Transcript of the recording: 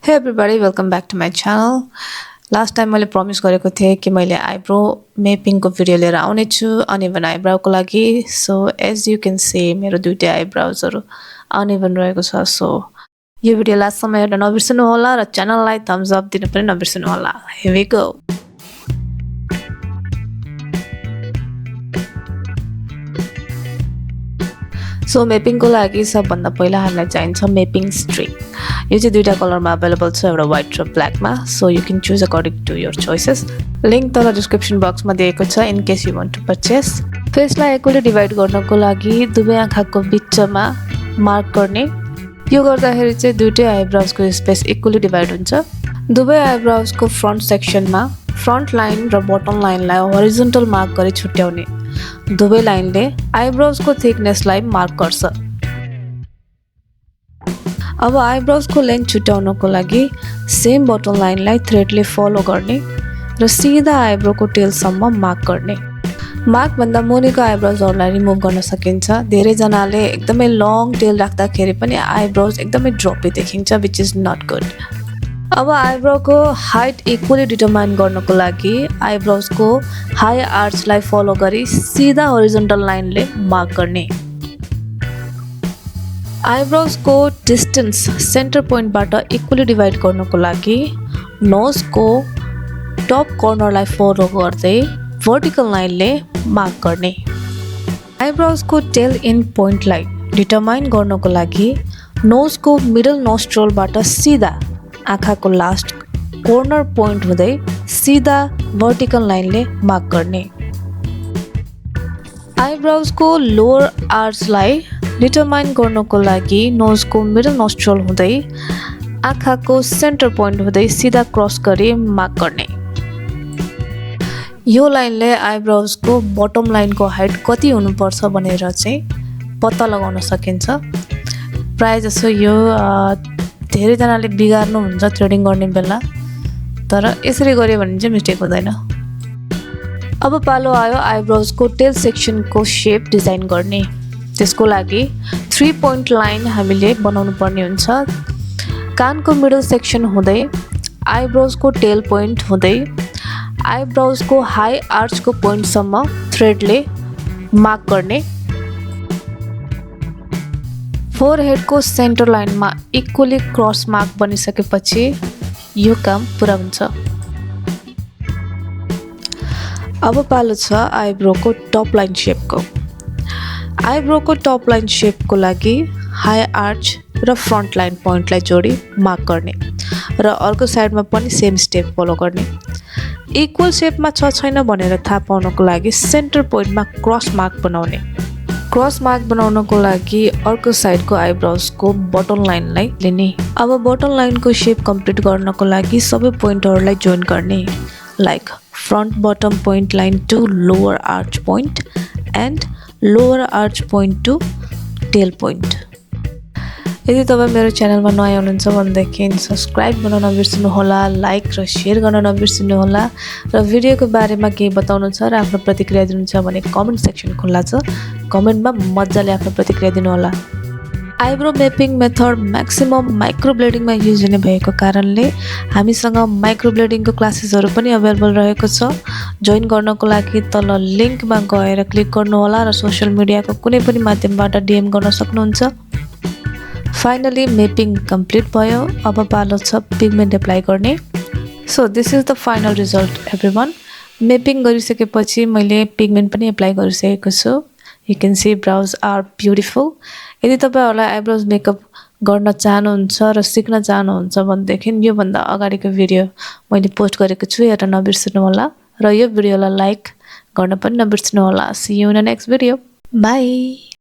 Hey everybody, welcome back to my channel. Last time मैले promise गरेको थिए कि मैले eyebrow mapping को भिडियो लिएर आउने छु uneven eyebrow को लागि. So as you can see मेरो दुईटै eyebrows हरु uneven रहेको छ. So यो भिडियो लास्ट सम्म हेर्न नबिर्सनु होला र च्यानललाई thumbs up दिन पनि नबिर्सनु होला. Here we go. So mapping को लागि सबभन्दा पहिला हामीलाई चाहिन्छ mapping string. यो चाहिँ दुईटा कलरमा अवेलेबल छ, एउटा व्हाइट र ब्ल्याक मा. So you can choose according to your choices. Link तल डिस्क्रिप्सन बक्समा दिएको छ in case you want to purchase. फेसलाई इक्वली डिवाइड गर्नको लागि दुवै आँखाको बीचमा मार्क गर्ने. यो गर्दाखेरि चाहिँ दुईटै आइब्रोज को स्पेस इक्वली डिवाइड हुन्छ. दुवै आइब्रोज को फ्रन्ट सेक्सनमा फ्रन्ट लाइन र बटम लाइनलाई होरिजोन्टल मार्क गरी छुट्याउने. दुवै लाइनले आइब्रोज को थिकनेसलाई मार्क गर्छ. अब आइब्रोज को लेन्थ छुट्याउनको लागि सेम बटम लाइनलाई थ्रेडले फलो गर्ने र सिधा आइब्रो को टेल सम्म मार्क गर्ने. मार्क भन्दा मुनिको आइब्रोजहरुलाई रिमुभ गर्न सकिन्छ. धेरै जनाले एकदमै लङ टेल राख्दाखेरि पनि आइब्रोज एकदमै ड्रपी देखिन्छ, which is not good. अब आइब्रो को हाइट इक्वली डिटरमाइन गर्नको लागि आइब्रोज को हाई आर्चलाई फलो गरी सिधा होरिजोन्टल लाइनले मार्क गर्ने. आइब्रोज को डिस्टेंस सेन्टर पोइन्ट बाट इक्वली डिवाइड गर्नको लागि नोज को टप कर्नरलाई फलो गर्दै वर्टिकल लाइनले मार्क गर्ने. आइब्रोज को टेल एन्ड पोइन्टलाई डिटरमाइन गर्नको लागि नोज को मिडल नोस्ट्रल बाट सीधा आँखाको लास्ट कर्नर पोइन्ट हुँदै सीधा वर्टिकल लाइनले मार्क गर्ने. आइब्रोज को लोअर आर्चलाई डिटरमाइन गर्नको लागि नोज को मिडल नोस्ट्रल हुँदै आँखाको सेन्टर पोइन्ट हुँदै सीधा क्रस गरी मार्क गर्ने. यो लाइनले आइब्रोज को बटम लाइन को हाइट कति हुनुपर्छ भनेर चाहिँ पत्ता लगाउन सकिन्छ. प्राय जसो यो धेरै जनाले बिगार्नु हुन्छ थ्रेडिङ गर्ने बेला, तर यसरी गर्यो भने चाहिँ मिस्टेक हुँदैन. अब पालो आयो आइब्रोज को टेल सेक्सन को शेप डिजाइन गर्ने. त्यसको लागि 3 पोइन्ट लाइन हामीले बनाउनु पर्ने हुन्छ. कान को मिडल सेक्सन हुँदै आइब्रोज को टेल पोइन्ट हुँदै आइब्रोज को हाई आर्च को पोइन्ट सम्म थ्रेडले मार्क गर्ने. फोरहेड को सेन्टर लाइनमा इक्वली क्रस मार्क बनिसकेपछि यो काम पुरा हुन्छ. अब पालो छ आइब्रो को टप लाइन शेप को. आइब्रो को टप लाइन शेप को लागि हाई आर्च र फ्रन्ट लाइन पोइन्टलाई जोडी मार्क गर्ने र अर्को साइडमा पनि सेम स्टेप फलो गर्ने. इक्वल शेपमा छ छैन भनेर थाहा पाउनको लागि सेन्टर पोइन्टमा क्रस मार्क बनाउने. क्रस मार्क बनाउनको लागि अर्को साइडको आइब्रोज को बटम लाइनलाई लिने. अब बटम लाइन को शेप कम्प्लिट गर्नको लागि सबै पोइन्टहरुलाई जोइन गर्ने, like front bottom point line to lower arch point and lower arch point to tail point. यदि तपाई मेरो च्यानलमा नयाँ हुनुहुन्छ भनेदेखि सब्स्क्राइब गर्न नबिर्सनु होला, लाइक र शेयर गर्न नबिर्सनु होला र भिडियोको बारेमा केही बताउनु छ र आफ्नो प्रतिक्रिया दिनु छ भने कमेन्ट सेक्सन खुला छ. कमेन्टमा मज्जाले आफ्नो प्रतिक्रिया दिनु होला. आइब्रो मेपिङ मेथड म्याक्सिमम माइक्रोब्लेडिङमा युज हुने भएको कारणले हामीसँग माइक्रोब्लेडिङको क्लासेसहरु पनि अवेलेबल रहेको छ. जोइन गर्नको लागि तल लिंकमा गएर क्लिक गर्नु होला र सोशल मिडियाको कुनै पनि माध्यमबाट डीएम गर्न सक्नुहुन्छ. फाइनली मेपिङ कम्प्लिट भयो. अब पालो छ पिगमेन्ट एप्लाई गर्ने. So this is the final result everyone. Mapping गरिसकेपछि मैले पिगमेन्ट पनि एप्लाई गरिसकेको छु. You can see brows are beautiful. यदि तपाईहरुलाई आइब्रोज मेकअप गर्न चाहनुहुन्छ र सिक्न चाहनुहुन्छ भनेदेखि यो भन्दा अगाडिको भिडियो मैले पोस्ट गरेको छु, हेर्न नबिर्सनु होला र यो भिडियोलाई लाइक गर्न पनि नबिर्सनु होला. See you in the next video. Bye.